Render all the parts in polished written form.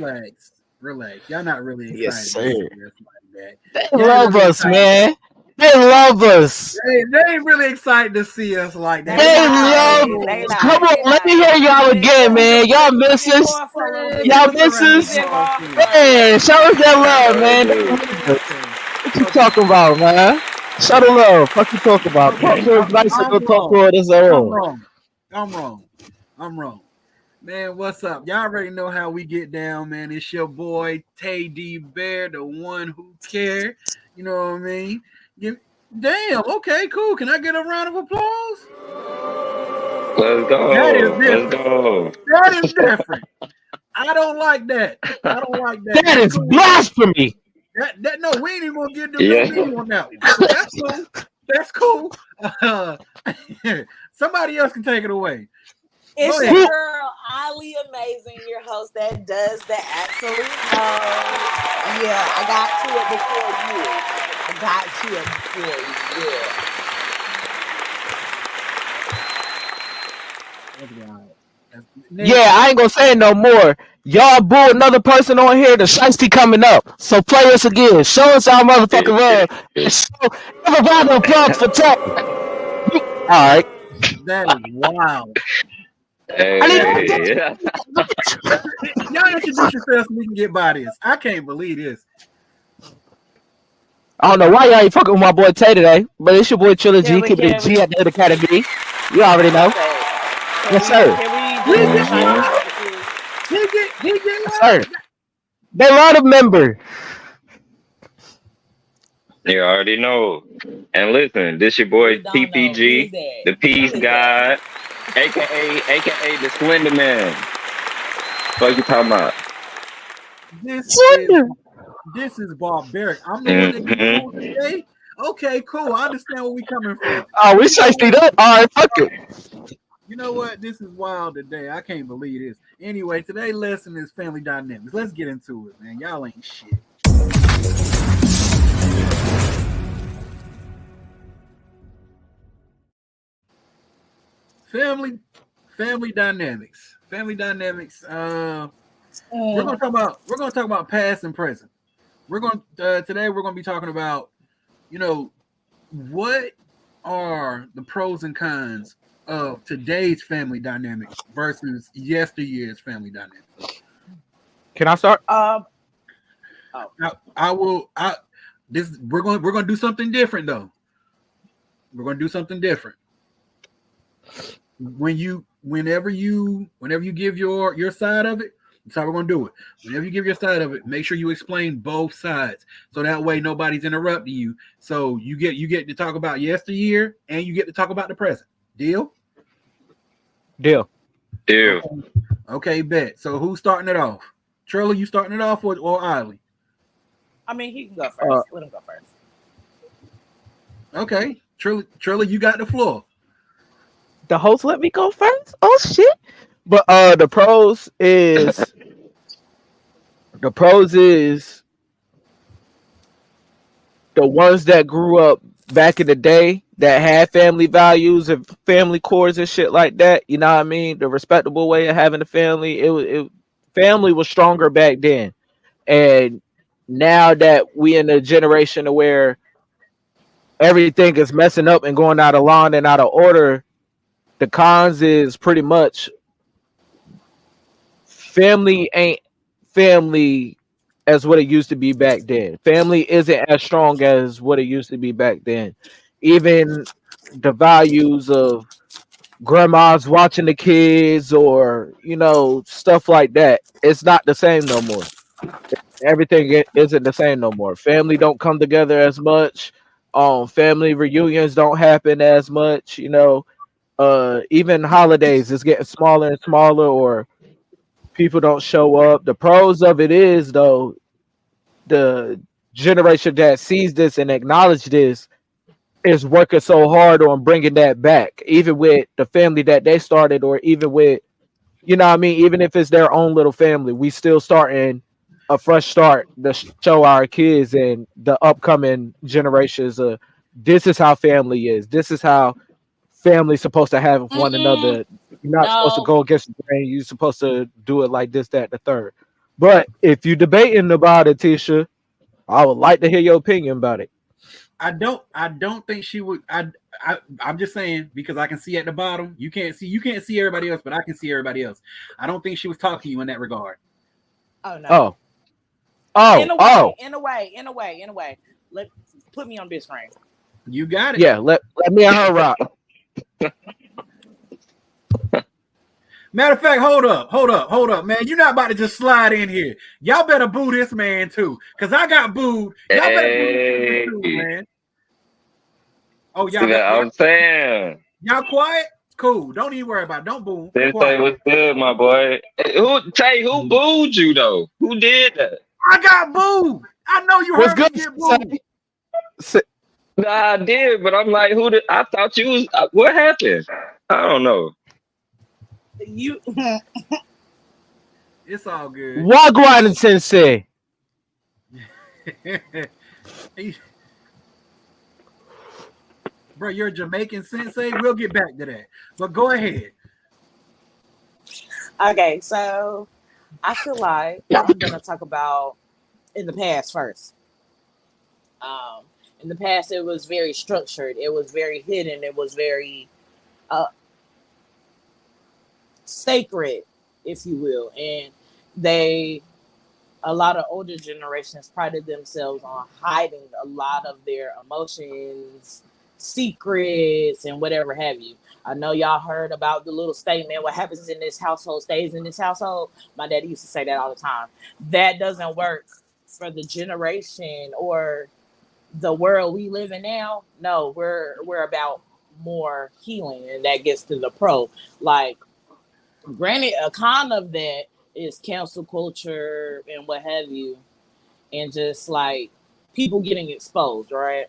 relax, relax. Y'all not really Yes, excited to sir. see us like that. They Y'all ain't love really us, excited. man. They love us. They ain't really excited to see us like that. They They They just not, excited love for man. They us. one Come not. on, thing. They let me not. hear y'all We've been again, going. man. Y'all miss We've been us. going for a little Man, give bit. Y'all us a miss round of We've us. been applause going for then. about a Man, little show us bit. that I love, know they man. They do. love us. Okay, What you okay, talking about, man? Show the love. Fuck you talking about. Talk okay. to us nice and I'm don't talk wrong. to us at I'm all. wrong. I'm wrong. I'm wrong. Man, what's up? Y'all already know how we get down, man. It's your boy Tay D Bear, the one who care. You know what I mean? Give, damn. Okay, cool. Can I get a round of applause? Let's That is go. Let's different. go. That is different. I don't like that. I don't like that. That That's is cool though. blasphemy. That no, we ain't even gonna give them no Yeah. beat on that one. So that's cool. That's cool. Uh, somebody else can take it away. Go It's your ahead. Who? girl, Ollie Amazing, your host that does the absolute most. Yeah, I got to it before you. I got to it before you. That's wild. Yeah, Next. I ain't gonna say it no more. Y'all boo another person on here. The shiesty coming up. So play us again. Show us our motherfucking love. And show, give a round of applause for Tay. All right. That is wild. I need Man, Hey. y'all introduce yourselves so we can get by this. I can't believe this. I don't know why y'all ain't fucking with my boy Tay today, but it's your boy Can Trilogy, we? keeping it Can G we? at the end academy. You I was already about to know. say, can Yes, we? sir. Can we He do get hmm shiesty love. number two? He get Yes, love. sir. They love the member. You already know. And listen, this your boy We don't know who is TPG, that. the Who Peace is that? God, aka the Slender Man. Fuck you talking about? This is Slender. this is barbaric. I'm the one that get hmm booed today. Okay, cool. I understand where we coming from. Oh, we You know shiesty what? up. All right, fuck it. You know what? This is wild today. I can't believe this. Anyway, today's lesson is family dynamics. Let's get into it, man. Y'all ain't shit. Family, family dynamics. Family dynamics. Mm. We're gonna talk about past and present. We're going today. We're gonna be talking about you know what are the pros and cons of today's family dynamics versus yesteryear's family dynamics. Can I start? Um. Oh. I will. I this we're gonna do something different though. We're gonna do something different. Whenever you give your side of it, that's how we're gonna do it. Whenever you give your side of it, make sure you explain both sides, so that way nobody's interrupting you. So you get to talk about yesteryear and you get to talk about the present. Deal? Deal. Dude. Okay. Okay, bet. So who's starting it off? Trilla, you starting it off or Ollie? I mean, he can go Uh, first. Let him go first. Okay, Trilla, you got the floor. the host let me go first. Oh shit. But the pros is the ones that grew up back in the day that had family values and family cores and shit like that. You know what I mean? The respectable way of having a family. Family was stronger back then, and now that we in a generation of where everything is messing up and going out of line and out of order, the cons is pretty much family ain't family as what it used to be back then. Family isn't as strong as what it used to be back then. Even the values of grandmas watching the kids or stuff like that, it's not the same no more. Everything isn't the same no more. Family don't come together as much. Family reunions don't happen as much. Even holidays is getting smaller and smaller, or people don't show up. The pros of it is though, the generation that sees this and acknowledge this is working so hard on bringing that back, even with the family that they started, or even with what I mean, even if it's their own little family, we still starting a fresh start to show our kids and the upcoming generations. This is how family is. This is how family's supposed to have with one Mm-mm. another. You're not supposed to No. go against the grain. You're supposed to do it like this, that, and the third. But if you debating about it, Tisha, I would like to hear your opinion about it. I don't think she would. I'm just saying because I can see at the bottom. You can't see everybody else, but I can see everybody else. I don't think she was talking to you in that regard. Oh no. Oh, In a way, oh, in a way. Let put me on big screen. You got it. yeah. Let me and her rock. Matter of fact, hold up, man. You're not about to just slide in here. Y'all better boo this man too, cause I got booed. Y'all better boo this man too, Hey, man. Oh, see that I'm saying. y'all quiet? Cool. Don't even worry about it. Don't boo. Sensei Quiet. was good, my boy. Who booed you though? Who did that? I got booed. I know you What's heard me good? get booed. Nah, I did, but I'm like, who did? I thought you was. What happened? I don't know. You It's all good. Wagwan Sensei. Bro, you're a Jamaican sensei. We'll get back to that. But go ahead. okay? So I feel like I'm gonna talk about in the past first. In the past, it was very structured. It was very hidden. It was very uh, sacred, if you will, and a lot of older generations prided themselves on hiding a lot of their emotions, secrets, and whatever have you. I know y'all heard about the little statement, what happens in this household stays in this household. My daddy used to say that all the time. That doesn't work for the generation or the world we live in now. No, we're about more healing, and that gets to the pro. Like, granted, a con of that is cancel culture and what have you, and just like people getting exposed, right?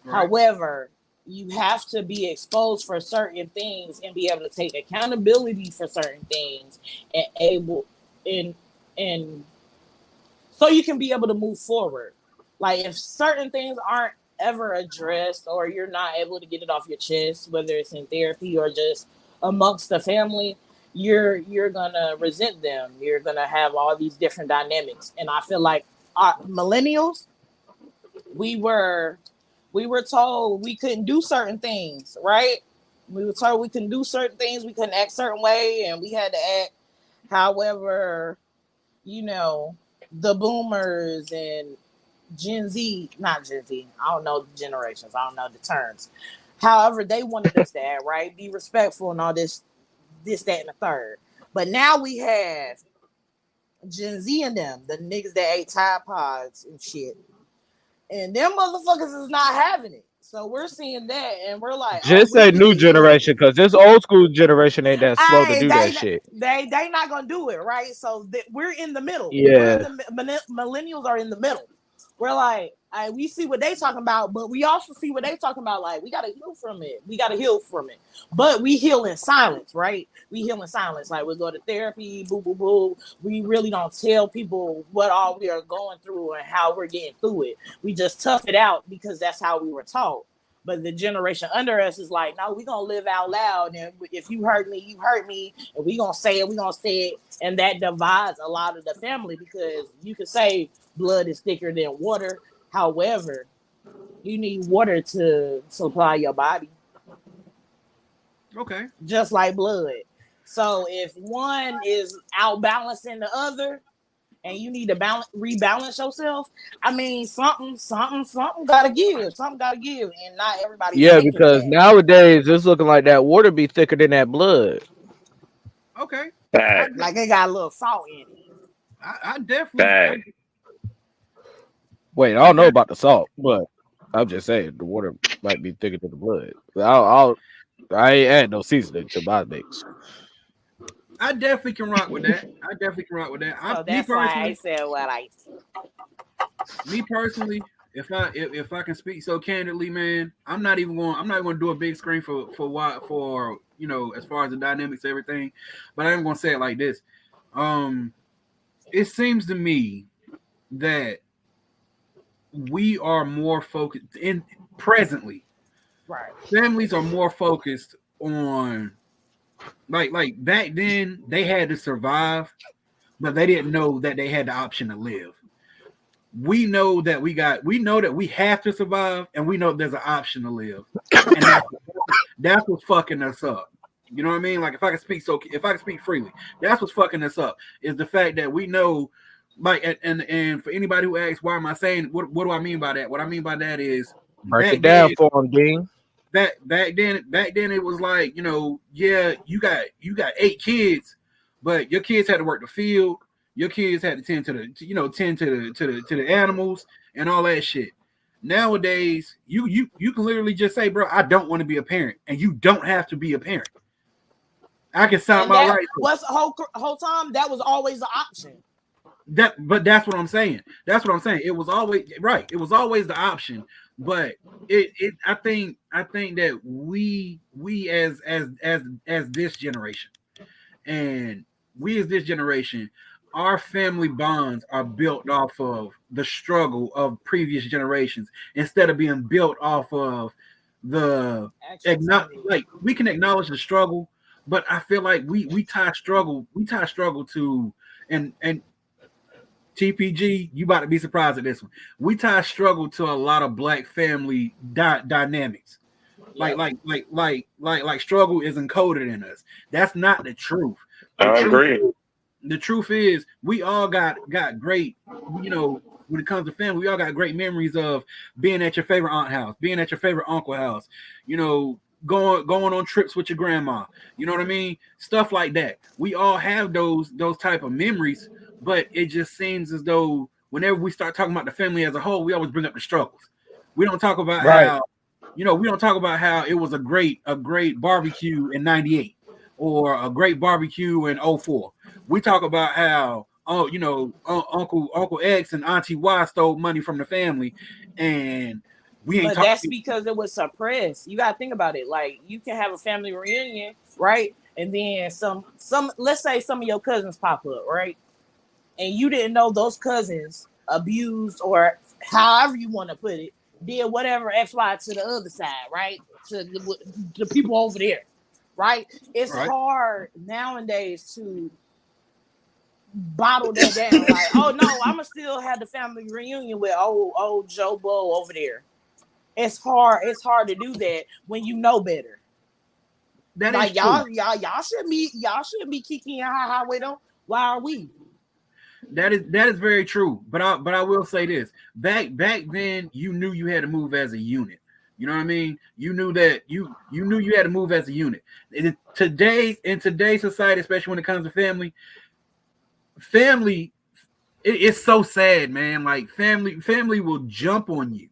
Right. However, you have to be exposed for certain things and be able to take accountability for certain things and able and so you can be able to move forward. Like if certain things aren't ever addressed or you're not able to get it off your chest, whether it's in therapy or just amongst the family, you're gonna resent them. You're gonna have all these different dynamics. And I feel like millennials, we were told we couldn't do certain things, right? We were told we couldn't do certain things, we couldn't act certain way, and we had to act. However, you know, the boomers and Gen Z, not Gen Z, I don't know the generations, I don't know the terms. However, they wanted us to act, right? Be respectful and all this, that, and the third. But now we have Gen Z and them, the niggas that ate Tide Pods and shit. And them motherfuckers is not having it. So we're seeing that and we're like, Just say new generation, because this old school generation ain't that slow to do that shit. They not gonna do it, right? So we're in the middle. Yeah. Millennials are in the middle. We're like, we see what they talking about, but we also see what they talking about. Like, we gotta heal from it. But we heal in silence, right? We heal in silence. Like, we go to therapy, boo, boo, boo. We really don't tell people what all we are going through and how we're getting through it. We just tough it out because that's how we were taught. But the generation under us is like, no, we're going to live out loud. And if you hurt me, you hurt me. And we're going to say it, And that divides a lot of the family because you can say blood is thicker than water. However, you need water to supply your body. Okay. Just like blood. So if one is outbalancing the other, and you need to rebalance yourself, I mean, something gotta give. Something gotta give, and not everybody. Yeah, because nowadays it's looking like that water be thicker than that blood. Okay. Like it got a little salt in it. I definitely. Wait, I don't know about the salt, but I'm just saying the water might be thicker than the blood. I ain't add no seasoning to my mix. I definitely can rock with that. So that's why I said what I said. Me personally, if I can speak so candidly, man, I'm not going to do a big screen for as far as the dynamics and everything, but I'm going to say it like this. It seems to me that we are more focused presently. Right. Families are more focused on like back then they had to survive, but they didn't know that they had the option to live. We know that we know that we have to survive, and we know there's an option to live, and that's what's fucking us up. You know what I mean? Like if I can speak freely, that's what's fucking us up is the fact that we know, like, and for anybody who asks, why am I saying what do I mean by that? What I mean by that is Break it down for them, Dean. back then it was like, you know, yeah, you got 8 kids, but your kids had to work the field. Your kids had to tend to the animals and all that shit. Nowadays, you can literally just say, bro, I don't want to be a parent, and you don't have to be a parent. I can sign my rights. What's the whole time? That was always the option. But that's what I'm saying. That's what I'm saying. It was always right. It was always the option. But I think that we as this generation, and we as this generation, our family bonds are built off of the struggle of previous generations instead of being built off of the like we can acknowledge the struggle, but I feel like we tie struggle to and TPG, you about to be surprised at this one. We tie struggle to a lot of black family dynamics. Like struggle is encoded in us. That's not the truth. I agree. The truth is we all got great, you know, when it comes to family, we all got great memories of being at your favorite aunt house, being at your favorite uncle house, you know, going on trips with your grandma. You know what I mean? Stuff like that. We all have those type of memories, but it just seems as though whenever we start talking about the family as a whole, we always bring up the struggles. We don't talk about how, you know, we don't talk about how it was a great barbecue in 98 or a great barbecue in 04. We talk about how, you know, Uncle X and Auntie Y stole money from the family, and we ain't. But that's because it was suppressed. You gotta think about it. Like you can have a family reunion, right? And then some. Let's say some of your cousins pop up, right? And you didn't know those cousins abused, or however you want to put it, did whatever XY to the other side, right? To the people over there, right? It's hard nowadays to bottle that down. Like, oh no, I'ma still have the family reunion with old Joe Blow over there. It's hard to do that when you know better. That like is y'all true. shouldn't be kicking high with them. Why are we? That is very true. But I will say this. Back then, you knew you had to move as a unit. You know what I mean? You knew that you knew you had to move as a unit. In today's society, especially when it comes to family, it's so sad, man. Like family will jump on you.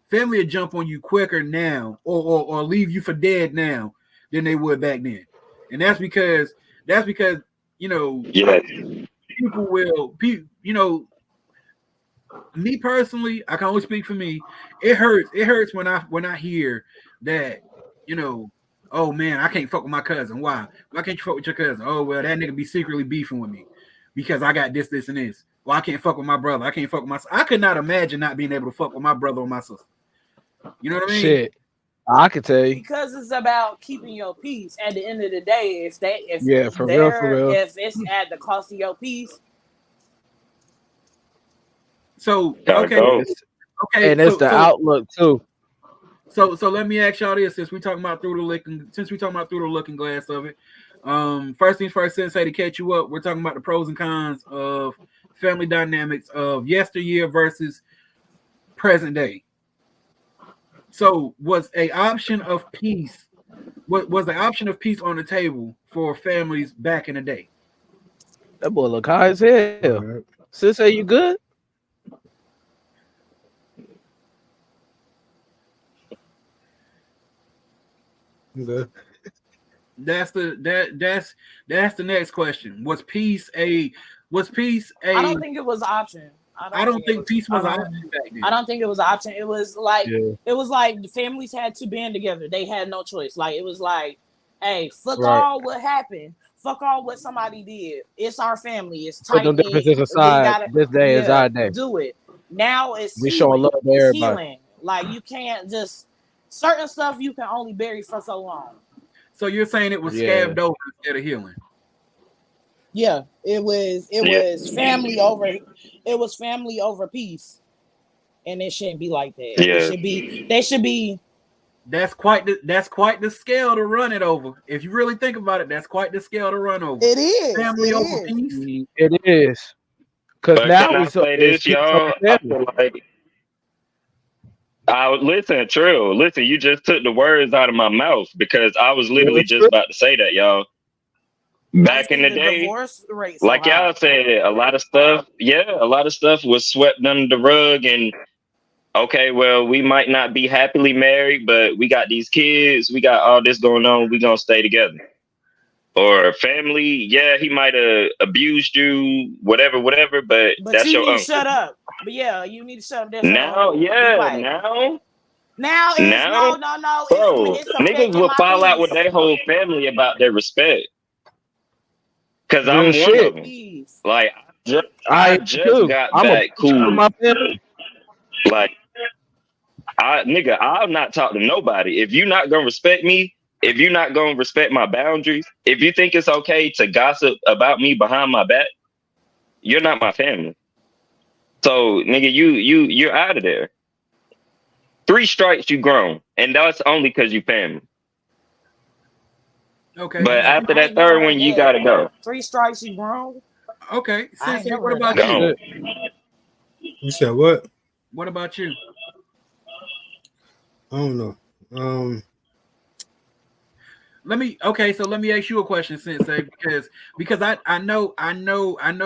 Family will jump on you quicker now, or leave you for dead now than they would back then. And that's because you know, people will, you know, me personally, I can only speak for me. It hurts when I hear that, you know, oh man, I can't fuck with my cousin. Why can't you fuck with your cousin? Oh well, that nigga be secretly beefing with me because I got this and this. Well, I can't fuck with my brother. I can't fuck with my. I could not imagine not being able to fuck with my brother or my sister. You know what I mean? Shit, I could tell you because it's about keeping your peace. At the end of the day, if for real, if it's at the cost of your peace. So okay, and it's the outlook too. So let me ask y'all this: since we talking about through the looking glass of it, first things first, Sensei, to catch you up, we're talking about the pros and cons of family dynamics of yesteryear versus present day. So was the option of peace on the table for families back in the day? That boy look high as hell. Sensei, you good? That's the next question. Was peace a I don't think it was an option. I don't think peace was an option back then. I don't think it was an option. It was like the families had to band together. They had no choice. Like it was like, hey, fuck all what happened. Fuck all what somebody did. It's our family. It's tight. Put them differences aside. This day is our day. Do it. Now it's we show love to everybody. Healing. Like you can't just certain stuff you can only bury for so long. So you're saying it was scabbed over instead of healing? Yeah, it Yeah. was family over. It was family over peace, and it shouldn't be like that. It Yeah. should be. They should be. That's quite the scale to run it over. If you really think about it, that's quite the scale to run over. It is. Family It over is. peace. It is because But can now I say it's this, peace over y'all? I family. feel like listen, Trill. Listen, you just took the words out of my mouth because I was Well, literally it's just true. about to say that, y'all. Why Back in is the the day, divorce rate so like high? y'all said, a lot of stuff, yeah, a lot of stuff was swept under the rug. And okay, well, we might not be happily married, but we got these kids, we got all this going on, we gonna stay together. Or family, yeah, he might have abused you, whatever, but But that's you your need to uncle. shut up. But yeah, you need to shut up. That's your Now, uncle. Be yeah, quiet. now, Now it's now, no. bro, It's niggas affecting will my fall out with peace. their whole family about their respect. Cause Real I'm one of shit. them. Peace. Like I I am just too. got I'm a back preacher for cool. my family. Like I'll not talk to nobody. If you not gonna respect me, if you not gonna respect my boundaries, if you think it's okay to gossip about me behind my back, you're not my family. So nigga, you're out of there. 3 strikes, you grown, and that's only because you family. Okay. But after I that ain't never third heard one, you that. gotta go. 3 strikes, you grown. Okay. I ain't Sensei, never what heard that. about you? Gone. You said what? What about you? I don't know. Let me ask you a question, Sensei, because I know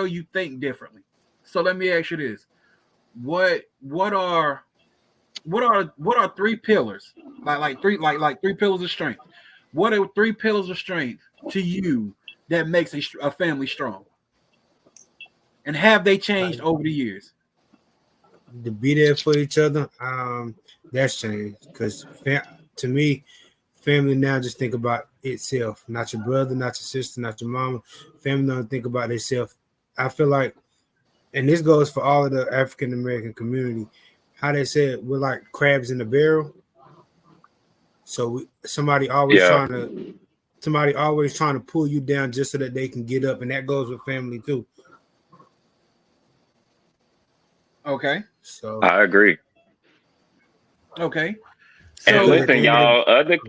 you think differently. So let me ask you this. What are 3 pillars? Like 3 pillars of strength. What are 3 pillars of strength to you that makes a family strong? And have they changed over the years? To be there for each other, that's changed because to me, family now just think about itself, not your brother, not your sister, not your mama. Family don't think about themselves. I feel like, and this goes for all of the African American community, how they said we're like crabs in the barrel. So somebody always Yeah. trying to pull you down just so that they can get up, and that goes with family too. Okay. So I agree. Okay. And So at the listen, end of y'all,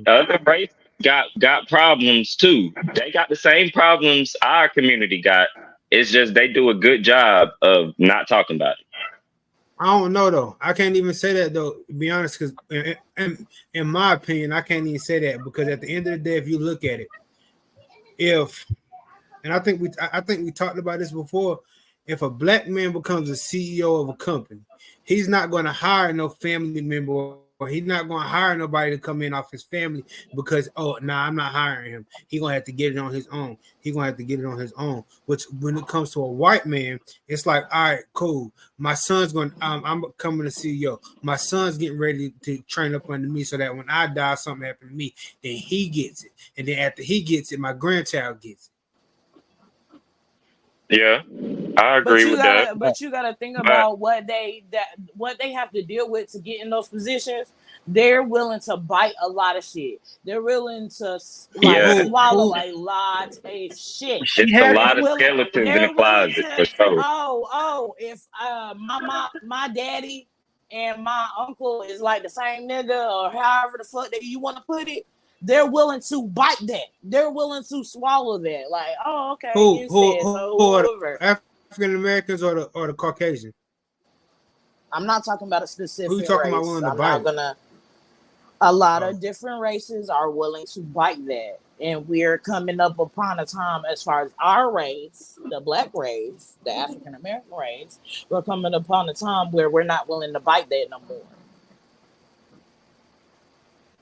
other races got problems too. They got the same problems our community got. It's just they do a good job of not talking about it. I don't know though. I can't even say that though. To be honest, because in my opinion, I can't even say that because at the end of the day, if you look at it, I think we talked about this before. If a black man becomes a CEO of a company, he's not going to hire no family member, or he's not going to hire nobody to come in off his family because I'm not hiring him. He's gonna have to get it on his own. Which when it comes to a white man, it's like, all right, cool. My son's going. I'm becoming a CEO. My son's getting ready to train up under me so that when I die, something happened to me, then he gets it, and then after he gets it, my grandchild gets it. Yeah, I agree with that. But you gotta think But about what they have to deal with to get in those positions. They're willing to bite a lot of shit. They're willing to yeah, swallow a lot of shit. it's a lot of skeletons in the They're willing closet to. for sure. If my daddy and my uncle is like the same nigga or however the fuck that you want to put it, they're willing to bite that. They're willing to swallow that. Like, oh, okay, Who are whoever. the African Americans or the Caucasian? I'm not talking about a specific Who you talking race. about willing to I'm bite not it? gonna. A lot of different races are willing to bite that, and we're coming up upon a time as far as our race, the black race, the African American race, we're coming upon a time where we're not willing to bite that no more.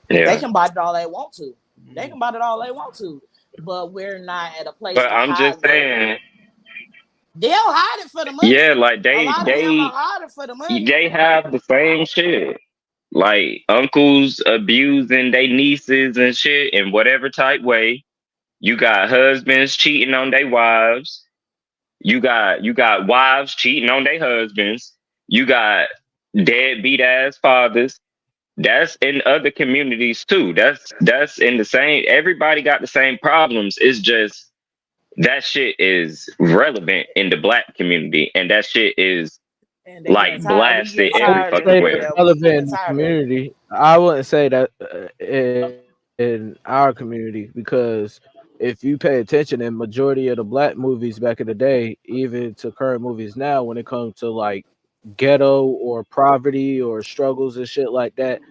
They Yeah, can bite it all they want to. They can bite it all they want to, but we're not at a place but to I'm just hide that. saying, They'll hide it for the money. yeah, like A lot of them will hide it for the money. they have the same shit. Like uncles abusing their nieces and shit in whatever type way. You got husbands cheating on their wives. You got wives cheating on their husbands. You got deadbeat ass fathers. That's in other communities too. That's in the same. Everybody got the same problems. It's just that shit is relevant in the black community, and that shit is And they like getting tired. We blasted getting I every wouldn't tired of fucking say it. that's where. Yeah, we relevant getting in the tired of it. community. I wouldn't say that in our community, because if you pay attention, in majority of the black movies back in the day, even to current movies now, when it comes to like ghetto or poverty or struggles and shit like that,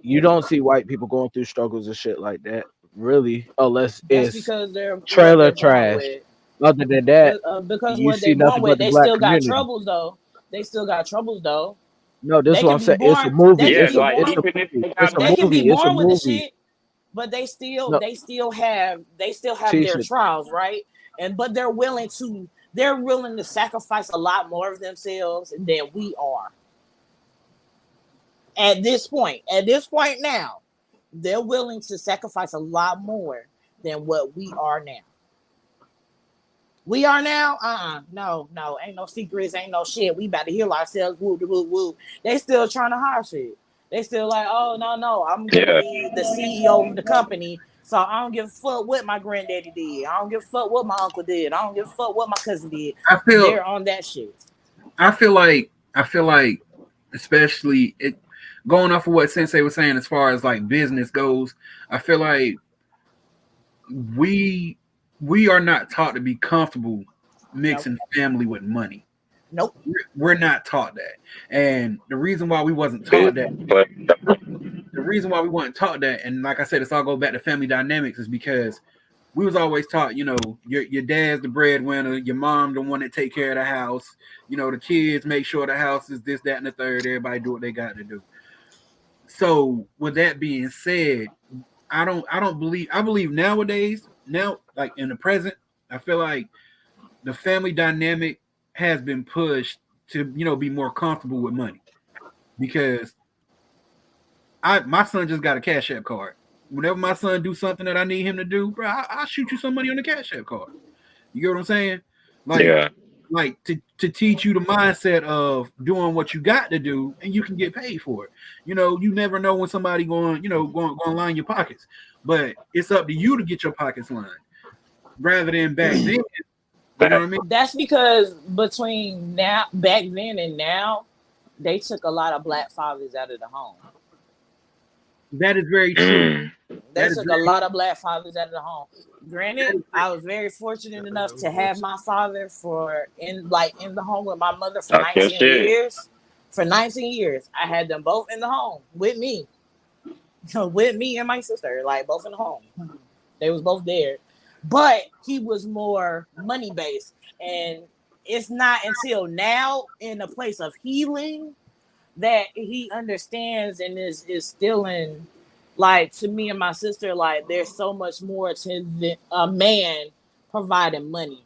you don't see white people going through struggles and shit like that, really, unless That's it's because they're what trailer they're born trash. with. Other than that, Because you what see they born nothing with, but the they black still got community. troubles though. They still got troubles though. No, this is They what can I'm be saying. It's a born. They movie. can Yeah, be like born. even if they It's got a They can be movie. It's a born with the movie. shit, but No, they still have their Tisha, trials, right? And but they're willing to sacrifice a lot more of themselves than we are at this point. At this point now, they're willing to sacrifice a lot more than what we are now. We are now, no, ain't no secrets, ain't no shit. We about to heal ourselves, woo, woo, woo. They still trying to hire shit. They still like, oh no, I'm gonna yeah. be the CEO of the company, so I don't give a fuck what my granddaddy did. I don't give a fuck what my uncle did. I don't give a fuck what my cousin did. I feel They're on that shit. I feel like especially it going off of what Sensei was saying as far as like business goes, I feel like we we are not taught to be comfortable Nope, mixing family with money. nope. We're not taught that. And the reason why we wasn't taught that, But the reason why we weren't taught that, and like I said, it's all go back to family dynamics, is because we was always taught, your dad's the breadwinner, your mom the one that take care of the house, the kids make sure the house is this, that, and the third. Everybody do what they got to do. So with that being said, I believe nowadays, now like in the present, I feel like the family dynamic has been pushed to, be more comfortable with money because my son just got a Cash App card. Whenever my son do something that I need him to do, bro, I'll shoot you some money on the Cash App card. You get what I'm saying? Like, yeah, to teach you the mindset of doing what you got to do, and you can get paid for it. You never know when somebody going to line your pockets, but it's up to you to get your pockets lined, rather than back then. You know what I mean? That's because between now, back then and now, they took a lot of black fathers out of the home. That is very true. They That is took a very, lot of black fathers out of the home. Granted, I was very fortunate enough to have my father in the home with my mother for talk your 19 shit. years. For 19 years, I had them both in the home with me, with me and my sister, like both in the home. They was both there, but he was more money based, and it's not until now in a place of healing that he understands and is still in, like, to me and my sister, like there's so much more to a man providing money.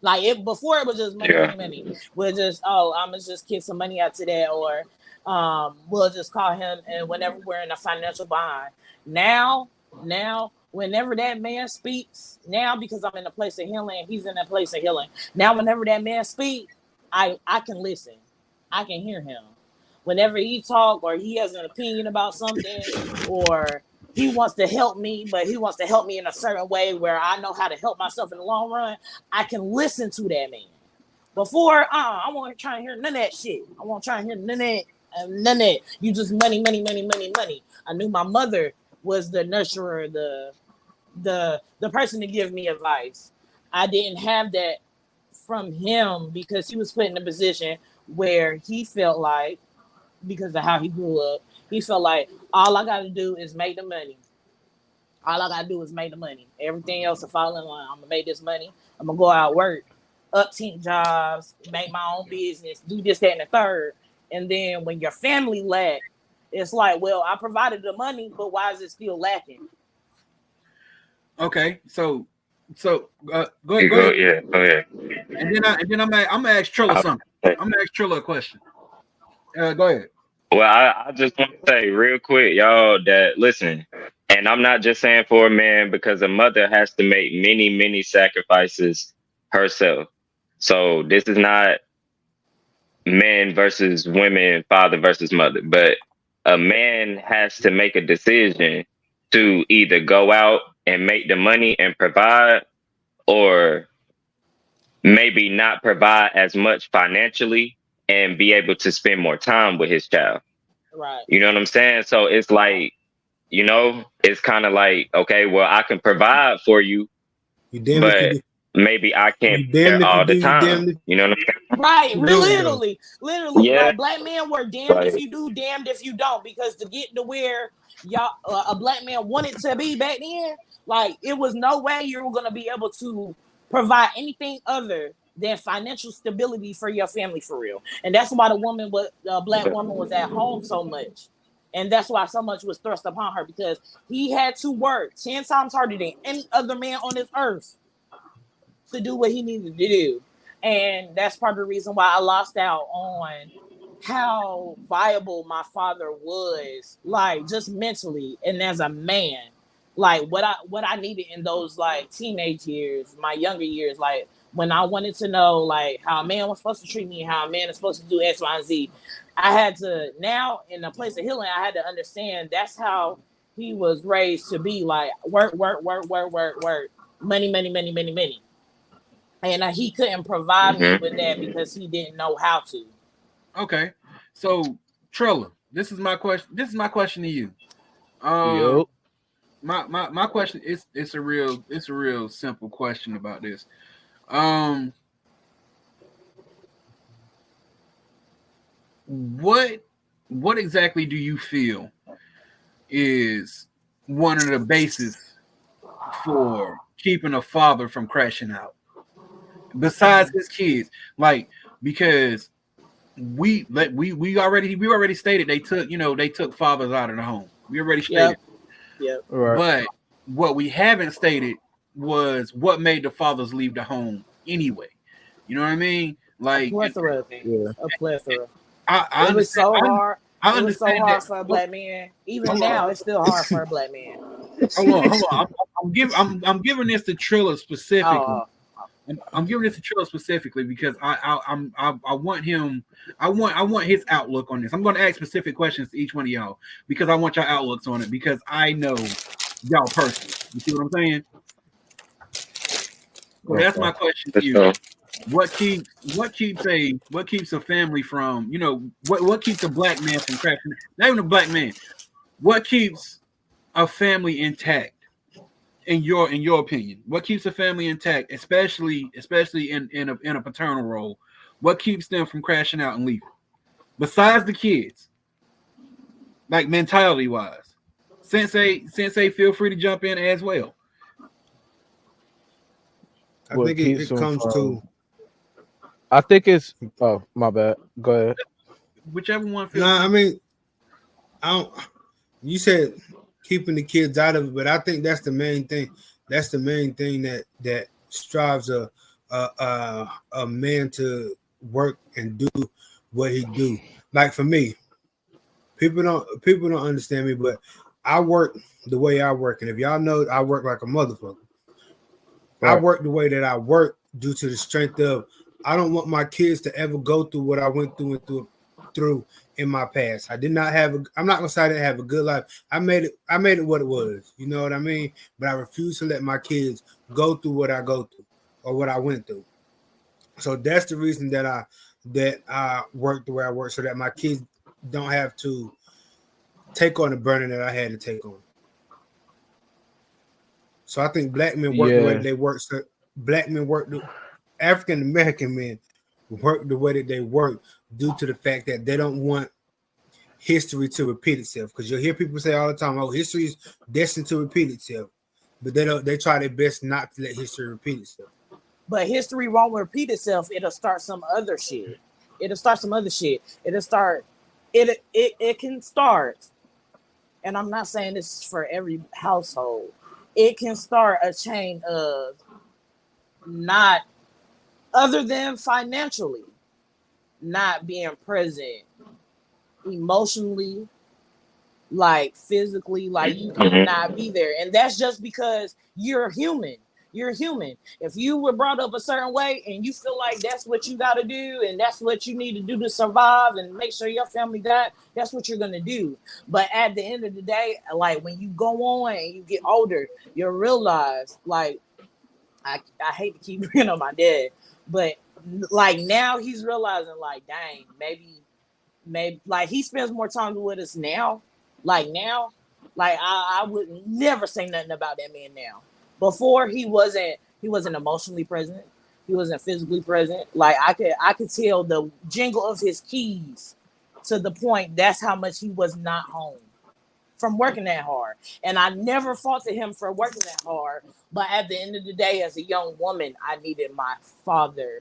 Like before it was just money, Yeah, money. We'll just I'm gonna just kick some money out to that, or we'll just call him, and whenever we're in a financial bind. Now, whenever that man speaks, now because I'm in a place of healing, he's in a place of healing. Now, whenever that man speaks, I can listen. I can hear him. Whenever he talk or he has an opinion about something, or he wants to help me, but he wants to help me in a certain way where I know how to help myself in the long run, I can listen to that man. Before, I won't try to hear none of that shit. I won't try to hear none of that. You just money, money, money, money, money. I knew my mother was the nurturer, the person to give me advice. I didn't have that from him because he was put in a position where he felt like, because of how he grew up, he felt like all I got to do is make the money. All I got to do is make the money. Everything else will fall in line. I'm going to make this money. I'm going to go out, work, upkeep jobs, make my own business, do this, that, and the third. And then when your family lack, it's like, well, I provided the money, but why is it still lacking? okay. So go you go, ahead. yeah, go ahead. And then I'm gonna ask Trilla something. I'm gonna ask Trilla a question. Go ahead. Well, I just want to say real quick, y'all, that listen, and I'm not just saying for a man, because a mother has to make many, many sacrifices herself. So this is not men versus women, father versus mother, but a man has to make a decision to either go out and make the money and provide, or maybe not provide as much financially and be able to spend more time with his child. Right. You know what I'm saying? So it's like, it's kind of like, okay, well, I can provide for you, You damn if you but do. maybe I can't You be there damn if you all the do. You time. damn if You know what I'm saying? Right, you don't, literally. Yeah. Like black men were damned if Like, you do, damned if you don't. Because to get to where y'all a black man wanted to be back then, like it was no way you were gonna be able to provide anything other than financial stability for your family for real. And that's why the black woman was at home so much. And that's why so much was thrust upon her, because he had to work 10 times harder than any other man on this earth to do what he needed to do. And that's part of the reason why I lost out on how viable my father was, like just mentally and as a man. Like what I needed in those like teenage years, my younger years, like when I wanted to know like how a man was supposed to treat me, how a man is supposed to do X, Y, and Z. I had to, now in a place of healing, I had to understand that's how he was raised to be, like work, money, money. And he couldn't provide me with that because he didn't know how to. Okay, so Trilla, this is my question. This is my question to you. Yo. My question is it's a real simple question about this. What exactly do you feel is one of the bases for keeping a father from crashing out? Besides his kids, like, because we already stated they took fathers out of the home. We already stated. Yep. Right. But what we haven't stated was what made the fathers leave the home anyway. You know what I mean? Like A plethora of things. Yeah. A plethora. I It was so understand. hard. I It was so understand hard that. for a black man. Even Hold now, on. it's still hard for a black man. Hold on. I'm giving this to Trilla specifically. Oh, I'm giving this to Trilla specifically because I want him. I want his outlook on this. I'm going to ask specific questions to each one of y'all because I want your outlooks on it because I know y'all personally. You see what I'm saying? So that's my question to you. What keeps a family from, what keeps a black man from crashing? Not even a black man. What keeps a family intact in your opinion? What keeps a family intact, especially in a paternal role? What keeps them from crashing out and leaving? Besides the kids, like mentality wise. Sensei, feel free to jump in as well. I think it comes to. I think it's. Oh, my bad. Go ahead. Whichever one feels. No, I mean, I don't. You said keeping the kids out of it, but I think that's the main thing. That's the main thing that strives a man to work and do what he do. Like for me, people don't understand me, but I work the way I work, and if y'all know, I work like a motherfucker. Right. I work the way that I work due to the strength of. I don't want my kids to ever go through what I went through in my past. I did not have. I'm not gonna say I didn't have a good life. I made it what it was. You know what I mean? But I refuse to let my kids go through what I go through or what I went through. So that's the reason that I work the way I work, so that my kids don't have to take on the burden that I had to take on. So I think black men work the way they work. So black men work the African American men work the way that they work due to the fact that they don't want history to repeat itself. Because you'll hear people say all the time, "Oh, history is destined to repeat itself," but they try their best not to let history repeat itself. But history won't repeat itself. It'll start some other shit. It can start. And I'm not saying this is for every household. It can start a chain of not, other than financially, not being present emotionally, like physically, like you cannot be there. And that's just because you're human. You're human. If you were brought up a certain way and you feel like that's what you got to do and that's what you need to do to survive and make sure your family got, that's what you're going to do. But at the end of the day, like when you go on and you get older, you realize, like, I hate to keep bringing up my dad, but like now he's realizing like, dang, maybe like he spends more time with us now. Like now, like I would never say nothing about that man now. Before he wasn't emotionally present. He wasn't physically present. Like I could tell the jingle of his keys to the point that's how much he was not home from working that hard. And I never faulted him for working that hard. But at the end of the day, as a young woman, I needed my father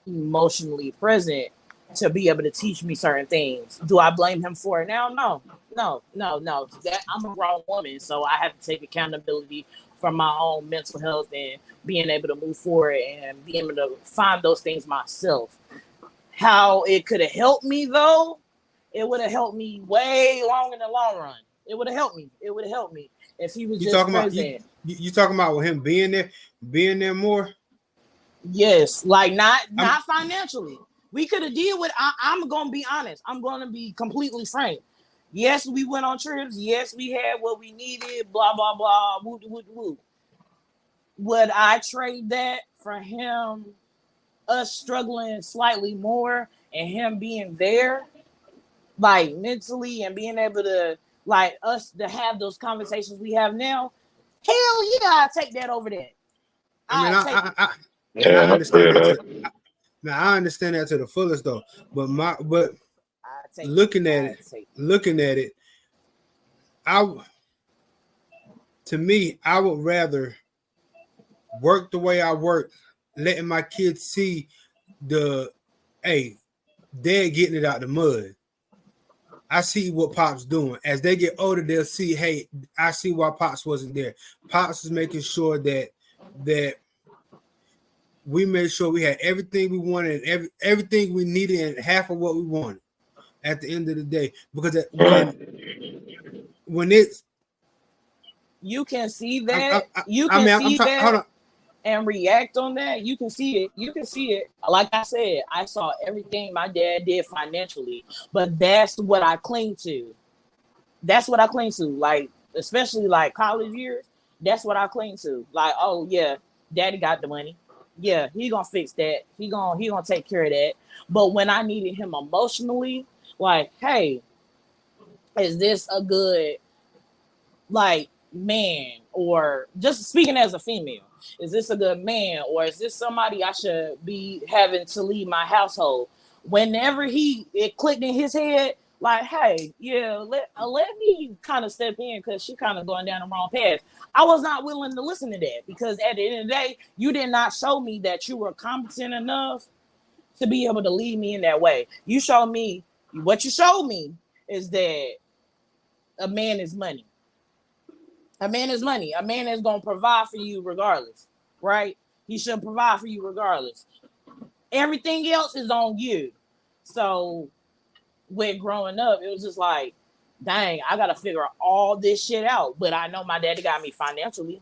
emotionally present to be able to teach me certain things. Do I blame him for it now? No. That I'm a grown woman, so I have to take accountability for my own mental health and being able to move forward and being able to find those things myself. How it could have helped me though, it would have helped me way long in the long run. It would have helped me. It would have helped me if he was You just talking about present. you talking about with him being there more? Yes, like not financially. We could have deal with. I'm gonna be honest. I'm gonna be completely frank. Yes, we went on trips. Yes, we had what we needed. Blah blah blah. Woo woo woo. Would I trade that for him? Us struggling slightly more and him being there, like mentally, and being able to like us to have those conversations we have now. Hell yeah, I take that over that. I understand that. I understand that to the fullest though. But looking at it, to me, I would rather work the way I work, letting my kids see dad getting it out the mud. I see what Pop's doing. As they get older, they'll see, hey, I see why Pops wasn't there. Pops is making sure that we made sure we had everything we wanted, everything we needed, and half of what we wanted at the end of the day. Because when it's you can see that, hold on, and react on that. You can see it. Like I said, I saw everything my dad did financially, but that's what I cling to. Like, especially like college years, that's what I cling to. Like, oh yeah, daddy got the money. Yeah, he gonna fix that. He gonna take care of that. But when I needed him emotionally, like, hey, is this a good like man, or just speaking as a female, is this a good man, or is this somebody I should be having to leave my household? Whenever it clicked in his head, like, hey, yeah, let me kind of step in because she kind of going down the wrong path. I was not willing to listen to that because at the end of the day, you did not show me that you were competent enough to be able to lead me in that way. You showed me, what you showed me is that a man is money. A man is money. A man is going to provide for you regardless, right? He should provide for you regardless. Everything else is on you. So with growing up, it was just like, dang, I got to figure all this shit out. But I know my daddy got me financially.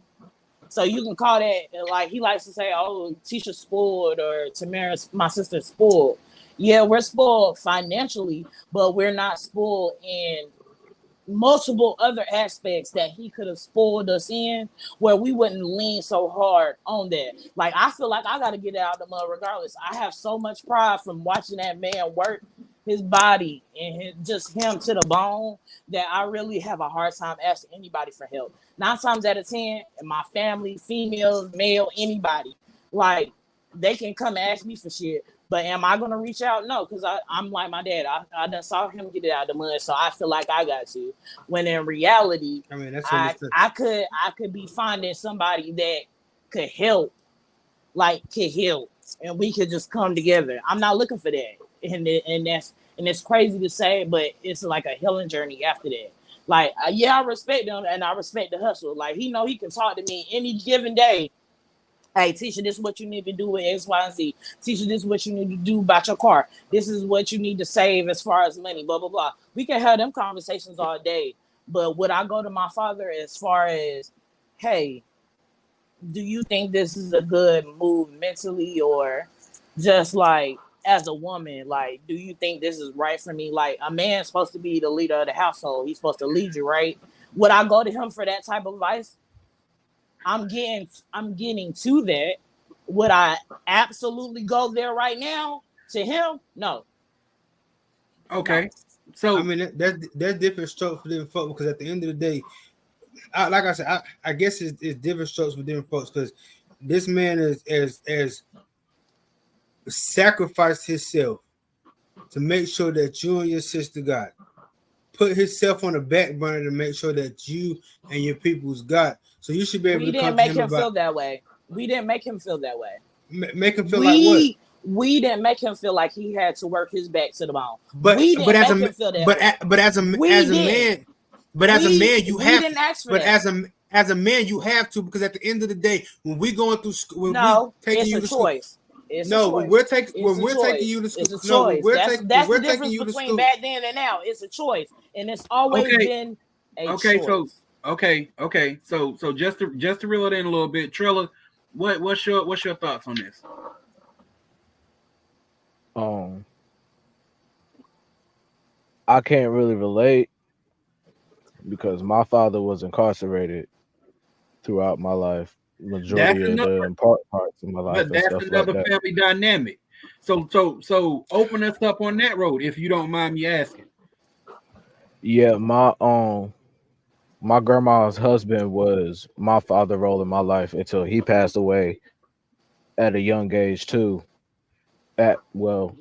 So you can call that, like he likes to say, oh, Tisha spoiled, or Tamara, my sister, spoiled. Yeah, we're spoiled financially, but we're not spoiled in multiple other aspects that he could have spoiled us in, where we wouldn't lean so hard on that. Like, I feel like I got to get out of the mud regardless. I have so much pride from watching that man work his body and just him to the bone that I really have a hard time asking anybody for help. 9 times out of 10, in my family, females, male, anybody, like, they can come ask me for shit. But am I going to reach out? No, because I'm like my dad. I done saw him get it out of the mud, so I feel like I got to. When in reality, I mean, that's I could be finding somebody that could help, and we could just come together. I'm not looking for that, and it's crazy to say, but it's like a healing journey after that. Like, yeah, I respect him and I respect the hustle. Like, he know he can talk to me any given day. Hey, Tisha, this is what you need to do with X, Y, and Z. Tisha, this is what you need to do about your car. This is what you need to save as far as money, blah, blah, blah. We can have them conversations all day. But would I go to my father as far as, hey, do you think this is a good move mentally, or just like as a woman, like, do you think this is right for me? Like, a man's supposed to be the leader of the household. He's supposed to lead you, right? Would I go to him for that type of advice? I'm getting to that. Would I absolutely go there right now to him? No. Okay. No. So I mean, that's different strokes for different folks because at the end of the day, like I said, I guess it's different strokes for different folks because this man is sacrificed himself to make sure that you and your sister got, put himself on the back burner to make sure that you and your people's got. So you should be able We to come didn't to make him him about feel that way. We didn't make him feel that way. make him feel like what? We didn't make him feel like he had to work his back to the bone. But we didn't as make a him feel that but way. but as a We as a did. man, but as a man you We have didn't to, ask for but that. as a man you have to, because at the end of the day when we going through school, when No, we taking it's you a to school, choice. It's a no, choice. when we're taking It's a choice. taking you to school, It's a no, when choice. we're That's taking the taking difference you to between school. back then and now. It's a choice, and it's always Okay. been a okay, choice. so okay. So just to reel it in a little bit, Trilla, what's your thoughts on this? I can't really relate because my father was incarcerated throughout my life, That's majority of another, the important parts of my life but and that's stuff like another that. family dynamic. So open us up on that road if you don't mind me asking. Yeah, my grandma's husband was my father role in my life until he passed away at a young age too. Well,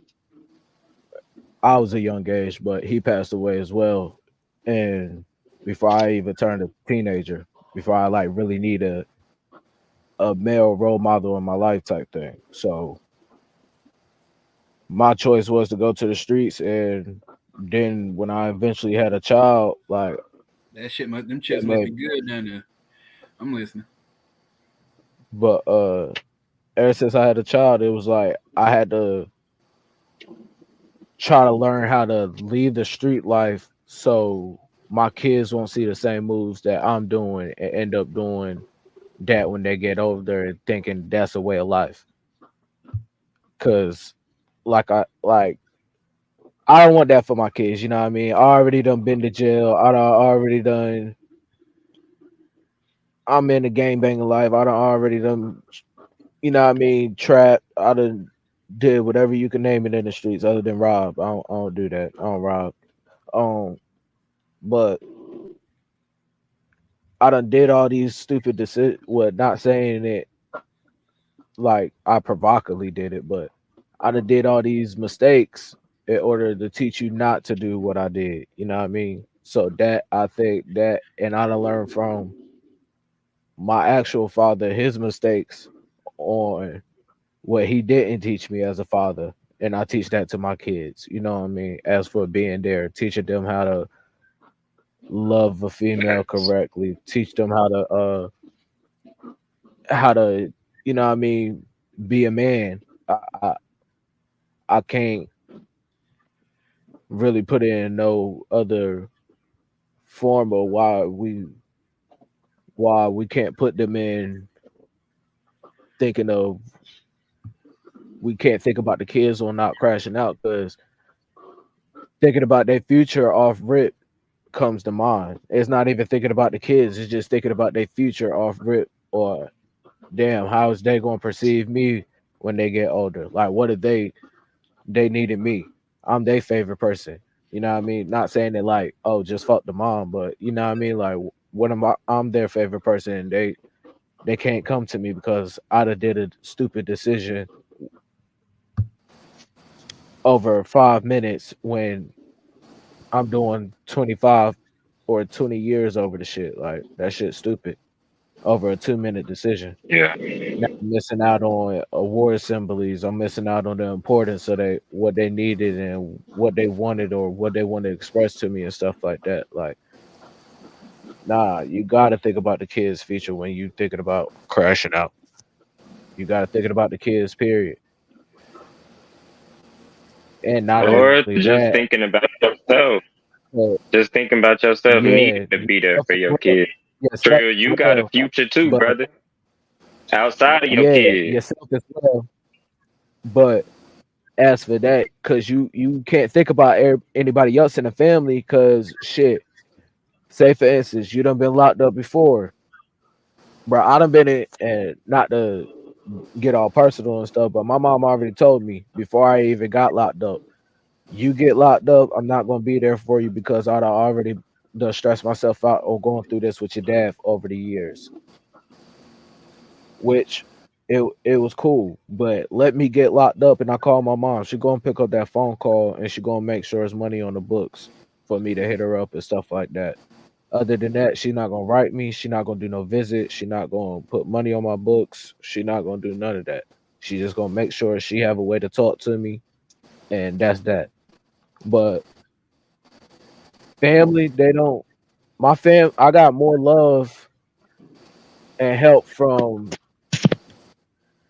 I was a young age, but he passed away as well. And before I even turned a teenager, before I like really need a male role model in my life type thing. So my choice was to go to the streets, and then when I eventually had a child, like Them it chips must be made, good down there. I'm listening. but ever since I had a child, it was like I had to try to learn how to leave the street life so my kids won't see the same moves that I'm doing and end up doing that when they get older and thinking that's a way of life. Cause I don't want that for my kids, you know what I mean? I already done been to jail. I done already done I'm in the gang banging life. I done already done, you know what I mean, trap. I done did whatever you can name it in the streets other than rob. I don't do that. I don't rob. Um but I done did all these stupid decisions. Well, not saying it like I provocatively did it, but I done did all these mistakes in order to teach you not to do what I did. You know what I mean? So that I think that, and I done learned from my actual father his mistakes on what he didn't teach me as a father, and I teach that to my kids. You know what I mean? As for being there, teaching them how to love a female Facts. correctly, teach them how to you know what I mean, be a man. I can't really put it in no other form of why we can't put them in thinking of we can't think about the kids or not crashing out, because thinking about their future off rip comes to mind. It's not even thinking about the kids, it's just thinking about their future off rip, or damn, how is they gonna perceive me when they get older? Like what if they needed me? I'm their favorite person. You know what I mean? Not saying that like, oh, just fuck the mom, but you know what I mean? Like what am I'm their favorite person, and they can't come to me because I done did a stupid decision over 5 minutes when I'm doing 25 or 20 years over the shit. Like that shit's stupid over a 2 minute decision. Yeah. Now I'm missing out on award assemblies. I'm missing out on the importance of what they needed and what they wanted or what they want to express to me and stuff like that. Like, nah, you gotta think about the kids' future when you thinking about crashing out. You gotta thinking about the kids, period. And not Or only just that, thinking about yourself. but Just thinking about yourself yeah, needing to be there yourself for as your well. kid. Yourself Trill, as you got a well. future too, But brother. Outside of your yeah, kid. yourself as well. But as for that, because you can't think about anybody else in the family, because shit. Say for instance, you done been locked up before. bro, I done been in, and not to get all personal and stuff, but my mom already told me before I even got locked up, you get locked up, I'm not gonna be there for you because I'd already done stressed myself out or going through this with your dad over the years. Which it was cool, but let me get locked up and I call my mom. She gonna pick up that phone call and she gonna make sure there's money on the books for me to hit her up and stuff like that. Other than that, she not gonna write me. She not gonna do no visit. She not gonna put money on my books. She not gonna do none of that. She just gonna make sure she have a way to talk to me, and that's that. But family, they don't. My fam, I got more love and help from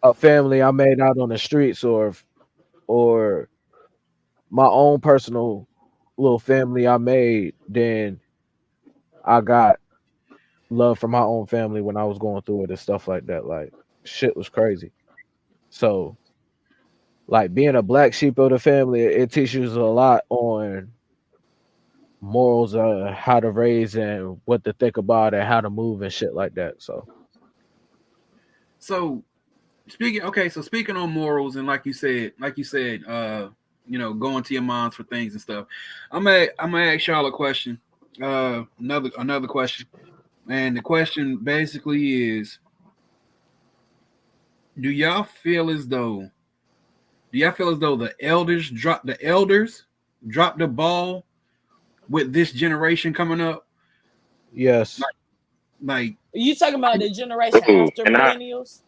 a family I made out on the streets, or my own personal little family I made than I got love from my own family when I was going through it and stuff like that. Like shit was crazy. So like being a black sheep of the family, it teaches you a lot on morals, how to raise and what to think about and how to move and shit like that. So speaking on morals and like you said, going to your moms for things and stuff. I'm gonna ask y'all a question. Another question. And the question basically is, do y'all feel as though the elders dropped the ball with this generation coming up? Yes. Like you talking about the generation after millennials?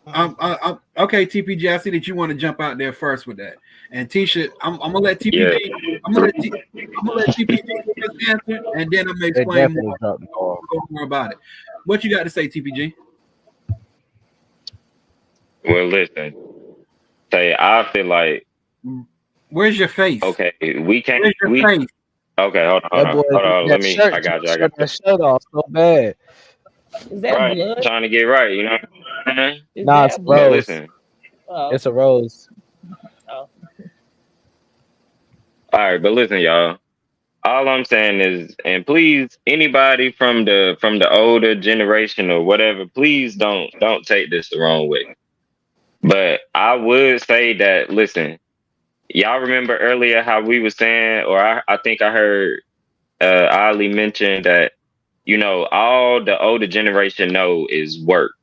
Okay, TPG. I see that you want to jump out there first with that. And Tisha, I'm gonna let TPG. Yeah. I'm gonna let TPG answer, and then I'm gonna explain more about it. What you got to say, TPG? Well, listen. I feel like. Where's your face? Okay, we can't. Where's your face? Okay, hold on. Let me. I got you. That shirt off so bad. Is that blood? Trying to get right, you know. Nah, it's rose. Listen. Oh. It's a rose. Oh. All right, but listen, y'all. All I'm saying is, and please, anybody from the older generation or whatever, please don't take this the wrong way. But I would say that, listen, y'all remember earlier how we were saying, or I think I heard Ali mention that, all the older generation know is work.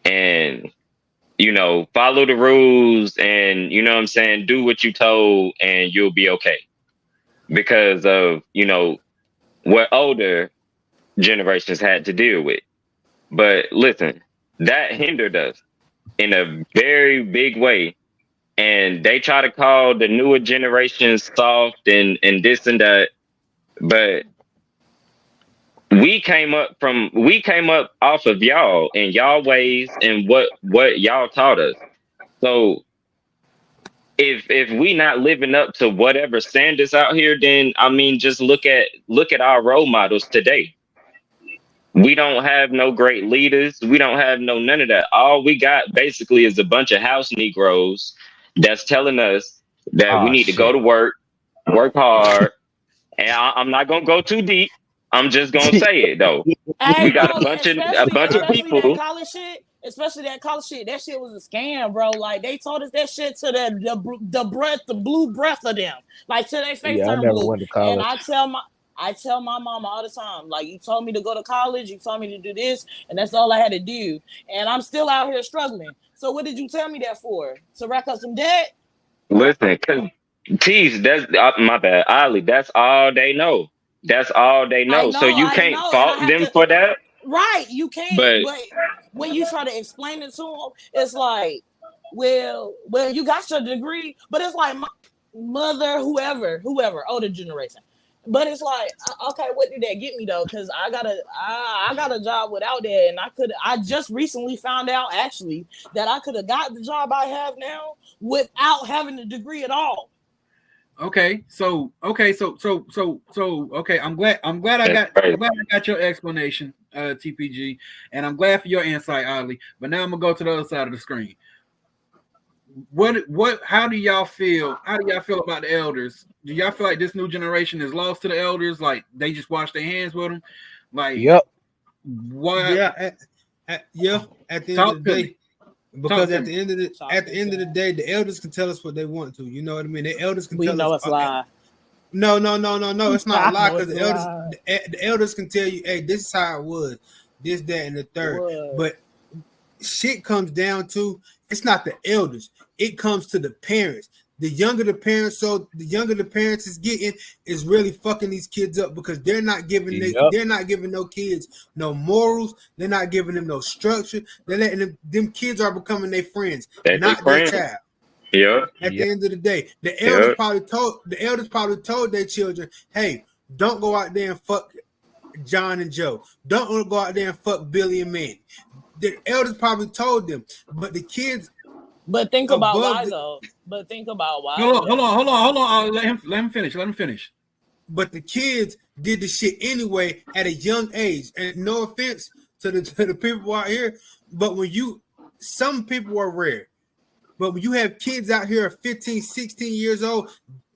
And, follow the rules and, what I'm saying, do what you told and you'll be okay. Because of, what older generations had to deal with. But listen, that hindered us in a very big way. And they try to call the newer generations soft and this and that. But we came up off of y'all and y'all ways and what y'all taught us. So if we not living up to whatever standards out here, then I mean, just look at our role models today. We don't have no great leaders. We don't have none of that. All we got basically is a bunch of house Negroes that's telling us that we need to go to work hard. And I'm not gonna go too deep. I'm just gonna say it though. We got a bunch of people. Especially that college shit. That shit was a scam, bro. Like they told us that shit to the blue breath of them, like to their face turn blue. And I tell my mama all the time, like, you told me to go to college, you told me to do this, and that's all I had to do. And I'm still out here struggling. So what did you tell me that for? To rack up some debt? Listen, cause geez, that's my bad, Ali. That's all they know. That's all they know. So you can't fault them for that. Right, you can't. But when you try to explain it to them, it's like, well, you got your degree, but it's like my mother, whoever, older generation. But it's like, okay, what did that get me though? Because I got a job without that, and I just recently found out actually that I could have got the job I have now without having a degree at all. Okay, so I'm glad I got your explanation, TPG, and I'm glad for your insight, Ali. But now I'm gonna go to the other side of the screen. How do y'all feel about the elders? Do y'all feel like this new generation is lost to the elders? Like they just wash their hands with them? Like, yep. Why? Yeah, at the end Talk of the to me. day, because to at the end of the day, the elders can tell us what they want to. You know what I mean? The elders can We tell know us. it's a lie. No, it's not a lie, I know because it's the a elders, lie. the elders can tell you, hey, this is how it was, this, that, and the third. What? But shit comes down to, it's not the elders, it comes to the parents. The younger the parents is getting, is really fucking these kids up, because they're not giving Yep. they're not giving no kids no morals. They're not giving them no structure. They're letting them kids are becoming their friends, That's not their their friend. child. Yeah. At Yep. the end of the day, the elders Yep. probably told their children, hey, don't go out there and fuck John and Joe. Don't go out there and fuck Billy and Manny. The elders probably told them, but the kids But think about above why the- though. But think about why. Hold on. Let him finish. but the kids did the shit anyway at a young age. And no offense to the people out here, but some people are rare. But when you have kids out here 15, 16 years old,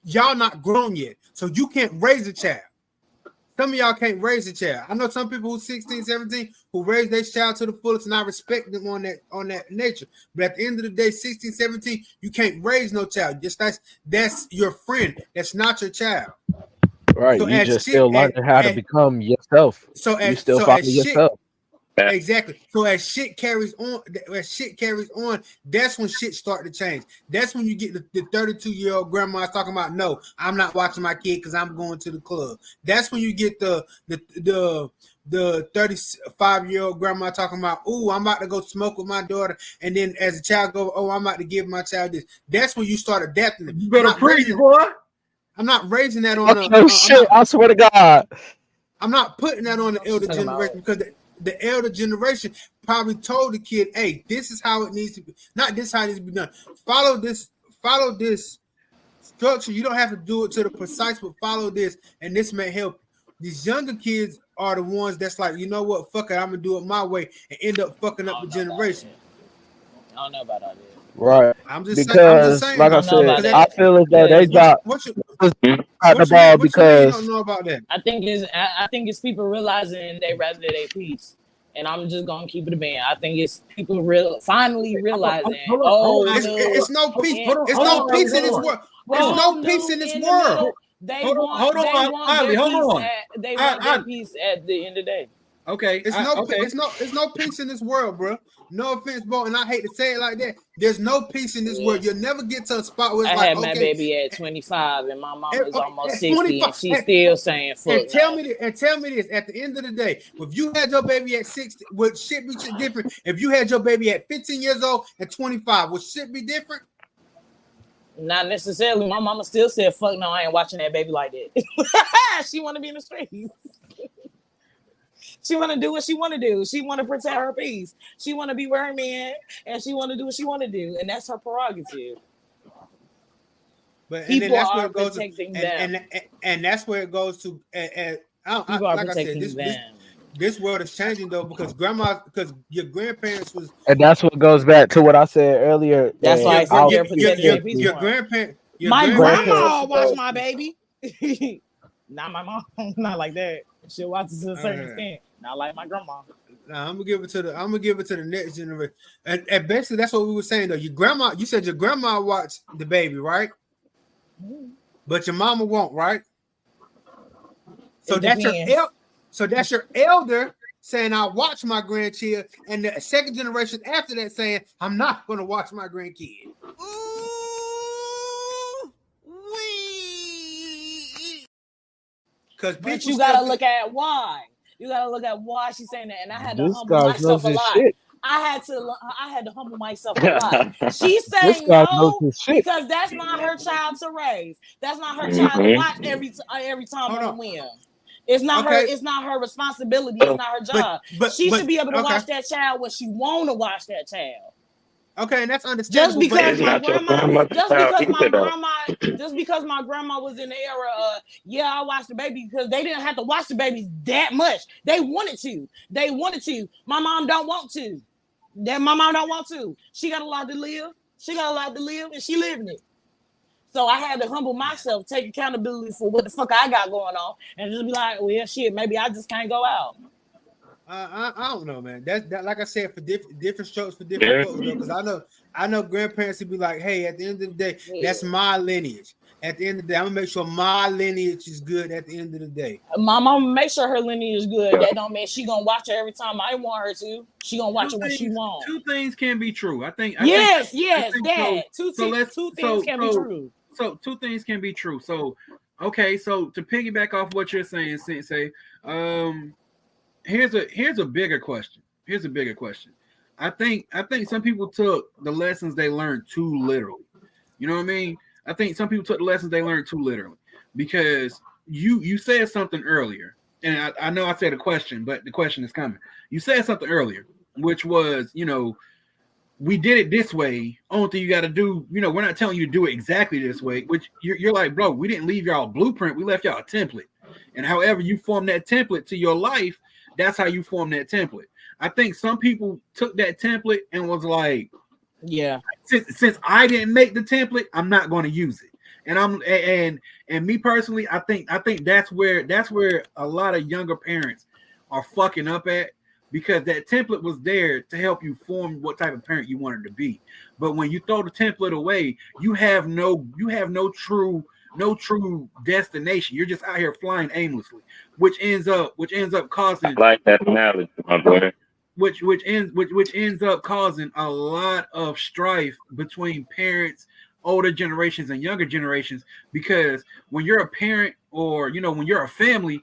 y'all not grown yet. So you can't raise a child. Some of y'all can't raise a child. I know some people who 16, 17 who raise their child to the fullest, and I respect them on that nature. But at the end of the day, 16, 17, you can't raise no child. That's your friend. That's not your child. Right. So you as just shit- still learning how to as- become yourself. So You as still so finding as shit, yourself. exactly. So as shit carries on, that's when shit start to change. That's when you get the 32-year-old grandma talking about, no, I'm not watching my kid because I'm going to the club. That's when you get the 35-year-old grandma talking about, oh, I'm about to go smoke with my daughter, and then as a child go, oh, I'm about to give my child this. That's when you start adapting it. You better preach, boy. I'm not raising that on Oh shit! I swear to God. I'm not putting that on the elder Talking generation, about- because the elder generation probably told the kid, hey, this is how it needs to be. Not this how it needs to be done. Follow this structure. You don't have to do it to the precise, but follow this, and this may help. These younger kids are the ones that's like, you know what, fuck it, I'm gonna do it my way, and end up fucking up the generation. I don't know about that. Right. I'm just Because, saying. like I don't know about said, that. I feel as though they dropped What's your, the what you ball mean you because don't know about that? I think it's people realizing they rather their peace. And I'm just gonna keep it a band. I think it's people finally realizing, hold on. It's no peace. Hold on, It's hold no on, peace in hold this on. world. There's no peace in this world. They Hold on, want hold on, they want Ivy, their hold peace on. they want their peace at the end of the day. Okay. It's no peace in this world, bro. No offense, bro, and I hate to say it like that. There's no peace in this world. You'll never get to a spot where it's I like, had my okay, baby at 25, and my mom is almost at 60, 25, and she's still saying, "Fuck." and tell me this. At the end of the day, if you had your baby at 60, would shit be different? If you had your baby at 15 years old and 25, would shit be different? Not necessarily. My mama still said, "Fuck no, I ain't watching that baby like that." She want to be in the streets. She want to do what she want to do. She want to protect her peace. She want to be with her man, and she want to do what she want to do, and that's her prerogative. But and People then that's are where it goes protecting to, them. and that's where it goes to. People are like I said, protecting them. this world is changing though, because your grandparents was and that's what goes back to what I said earlier. That's and why I I said was they're protecting their peace. your grandparent. My grandparents- grandma watched my baby. Not my mom. Not like that. She'll watch it to a certain extent. Not like my grandma. Nah, I'm gonna give it to the next generation. And basically, that's what we were saying though. You said your grandma watched the baby, right? But your mama won't, right? So It that's depends. your elder saying, I watch my grandchild, and the second generation after that saying, I'm not gonna watch my grandkid. But you gotta look at why. You gotta look at why she's saying that, and I had to This humble guy myself knows a his lot. shit. I had to humble myself a lot. She's This saying guy knows no his shit. because that's not her child to raise. That's not her child to watch every time Hold on on. whim. It's not her. It's not her responsibility. It's not her job. She should be able to watch that child when she want to watch that child. Okay, and that's understandable. Just because It's my not your grandma, grandmother's just child because my either, though. grandma, just because my grandma was in the era of, yeah, I watched the baby, because they didn't have to watch the babies that much. They wanted to. They wanted to. My mom don't want to. My mom don't want to. She got a lot to live. She got a lot to live, and she living it. So I had to humble myself, take accountability for what the fuck I got going on, and just be like, well, shit, maybe I just can't go out. I don't know, man. That like I said, for different strokes for different Yeah. folks, though. Because I know grandparents would be like, hey, at the end of the day, that's my lineage. At the end of the day, I'm gonna make sure my lineage is good at the end of the day. My mama make sure her lineage is good. That don't mean she gonna watch it every time I want her to. She gonna watch it when she want. Two things can be true. I think Yes, Dad. Two things can be true. So two things can be true. So okay, so to piggyback off what you're saying, Sensei, here's a bigger question. Here's a bigger question. I think some people took the lessons they learned too literally. You know what I mean? I think some people took the lessons they learned too literally, because you said something earlier, and I know I said a question, but the question is coming. You said something earlier, which was, we did it this way. Only thing you got to do, we're not telling you to do it exactly this way, which you're like, bro, we didn't leave y'all a blueprint. We left y'all a template. And however you form that template to your life, that's how you form that template. I think some people took that template and was like, yeah, since I didn't make the template, I'm not going to use it. And me personally, I think that's where a lot of younger parents are fucking up at, because that template was there to help you form what type of parent you wanted to be. But when you throw the template away, you have no true destination. You're just out here flying aimlessly, which ends up causing, I like that analogy, my boy. which ends up causing a lot of strife between parents, older generations and younger generations. Because when you're a parent, or when you're a family,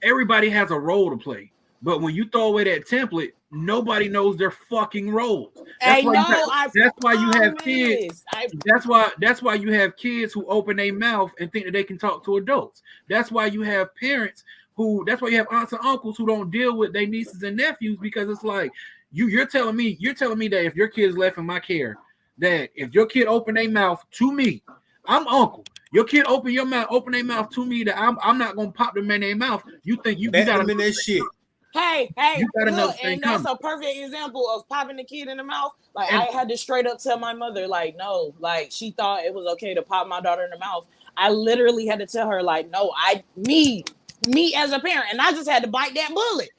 everybody has a role to play. But when you throw away that template, nobody knows their fucking roles. That's why you have kids. That's why you have kids who open their mouth and think that they can talk to adults. That's why you have parents that's why you have aunts and uncles who don't deal with their nieces and nephews, because it's like, you're telling me that if your kid is left in my care, that if your kid open their mouth to me, I'm uncle. Your kid open their mouth to me, that I'm not gonna pop them in their mouth. You think you got them in that shit. Hey, you gotta know, and that's a perfect example of popping the kid in the mouth. Like, I had to straight up tell my mother, like, no, like, she thought it was okay to pop my daughter in the mouth. I literally had to tell her, like, no, me as a parent, and I just had to bite that bullet.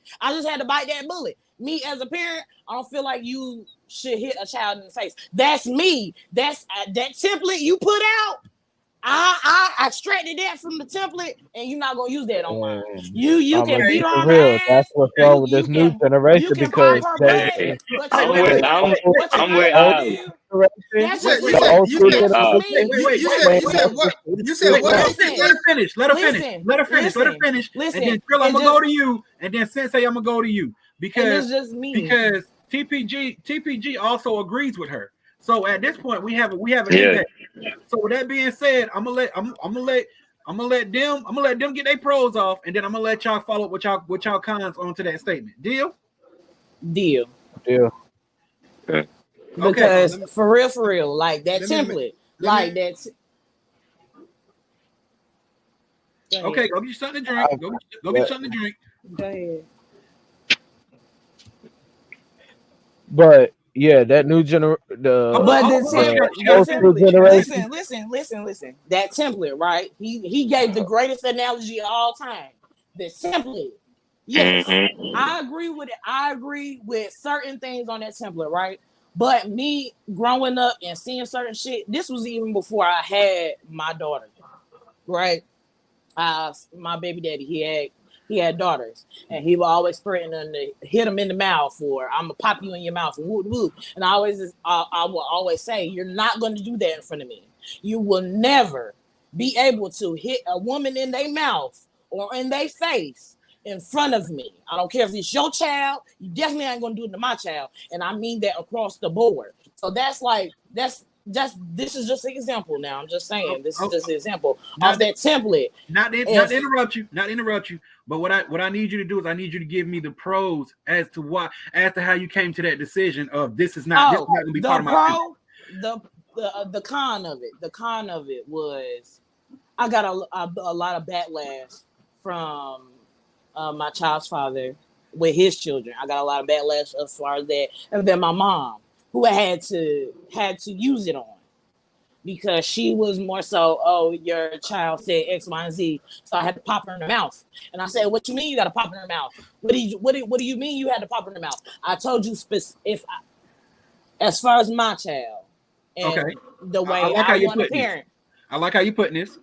Me as a parent, I don't feel like you should hit a child in the face. That's me. That's that template you put out. I extracted that from the template, and you're not gonna use that on mine. You can beat on her ass. That's what's wrong with this new generation, because I'm with Ali. You said what? Let her finish. Listen, and then Trill, I'm gonna go to you, and then Sensei, I'm gonna go to you, because it's just me. Because TPG also agrees with her. So at this point, we have an impact. So with that being said, I'm gonna let them get their pros off, and then I'm gonna let y'all follow up with y'all cons onto that statement. Deal. Because for real, like that template, like that's. Okay, go get you something to drink. Go get something to drink. Go ahead. But yeah, that new generation. Listen. That template, right? He gave the greatest analogy of all time. The template. Yes, I agree with it. I agree with certain things on that template, right? But me growing up and seeing certain shit, this was even before I had my daughter, right? My baby daddy, he had daughters, and he would always threaten them to hit them in the mouth, or I'm gonna pop you in your mouth, and whoop whoop. And I will always say, you're not going to do that in front of me. You will never be able to hit a woman in their mouth or in their face in front of me. I don't care if it's your child. You definitely ain't gonna do it to my child, and I mean that across the board. So this is just an example. Now I'm just saying this is just an example of that template. Not to interrupt you. But what I need you to do is, I need you to give me the pros as to how you came to that decision of this is not going to be part of my the con of it. The con of it was I got a lot of backlash from my child's father with his children. I got a lot of backlash as far as that, and then my mom, who had to use it on. because she was more so, oh, your child said X, Y, and Z, so I had to pop her in the mouth. And I said, what you mean you got to pop her in the mouth? What do you mean you had to pop her in the mouth? I told you as far as my child and Okay. the way I like how you want to putting this. parent, I like how you putting this.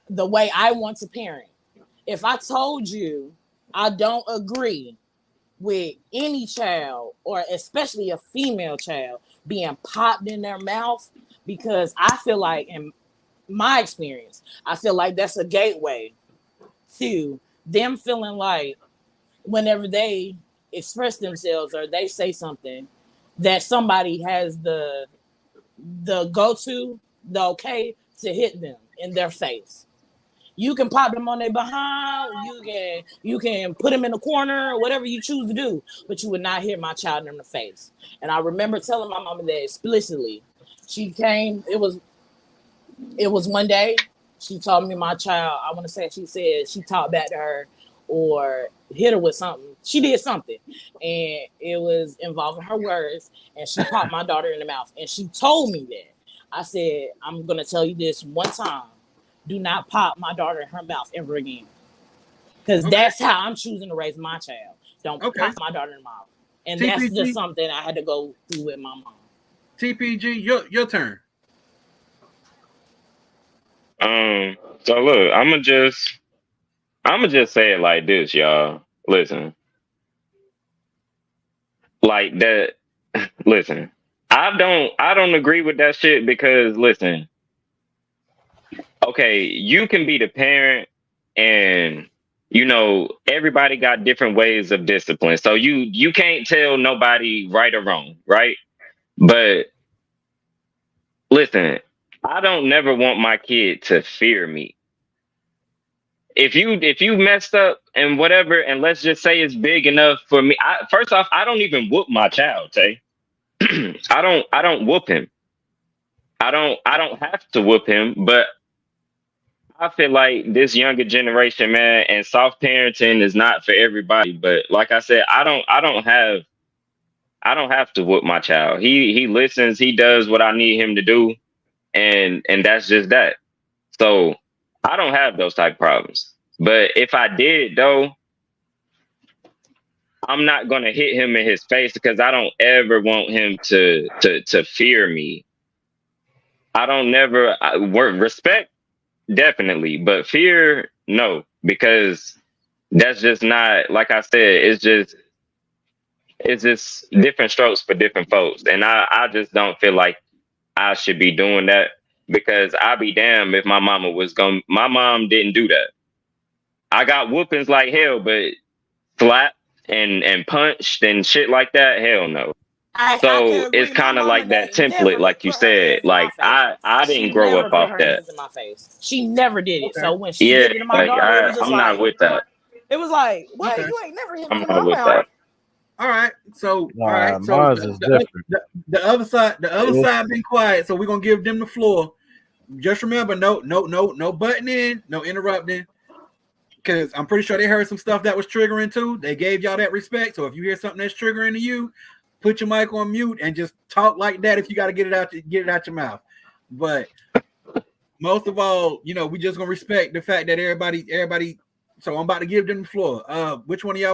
the way I want to parent. If I told you I don't agree with any child, or especially a female child, being popped in their mouth, because I feel like, in my experience, I feel like that's a gateway to them feeling like whenever they express themselves or they say something, that somebody has the go-to, the okay to hit them in their face. You can pop them on their behind, you can put them in the corner, whatever you choose to do, but you would not hit my child in the face. And I remember telling my mama that explicitly. She came, it was one day, she told me my child, I want to say she said she talked back to her or hit her with something. She did something, and it was involving her words, and she popped my daughter in the mouth. And she told me that. I said, I'm going to tell you this one time. Do not pop my daughter in her mouth ever again. Because that's how I'm choosing to raise my child. Don't pop my daughter in the mouth. And TPG, that's just something I had to go through with my mom. TPG, your turn. So look, I'ma just say it like this, y'all. Listen. Like that, listen. I don't agree with that shit because listen. Okay, you can be the parent, and you know everybody got different ways of discipline. So you can't tell nobody right or wrong, right? But listen, I don't never want my kid to fear me. If you messed up and whatever, and let's just say it's big enough for me. First off, I don't even whoop my child, Tay. I don't whoop him. I don't have to whoop him, but I feel like this younger generation, man, and soft parenting is not for everybody. But like I said, I don't have to whoop my child. He listens, he does what I need him to do, and that's just that. So I don't have those type of problems. But if I did though, I'm not gonna hit him in his face because I don't ever want him to fear me. I don't never respect. Definitely, but fear, no, because that's just not, like I said, it's just different strokes for different folks. And I just don't feel like I should be doing that because I'd be damned if my mom didn't do that. I got whoopings like hell, but slapped and punched and shit like that, hell no. So it's kind of like that template, like you said. Like I didn't grow up off that. In my face. She never did it. So when she did it to my daughter, it was just I'm not with that. It was like, what? You ain't never hit me. I'm not with that. All right. So Nah, all right. So Mars is different. the other side been quiet. So we're gonna give them the floor. Just remember, no butting in, no interrupting. Because I'm pretty sure they heard some stuff that was triggering too. They gave y'all that respect. So if you hear something that's triggering to you, put your mic on mute and just talk like that. If you got to get it out your mouth. But most of all, you know, we just gonna respect the fact that everybody. So I'm about to give them the floor. Which one of y'all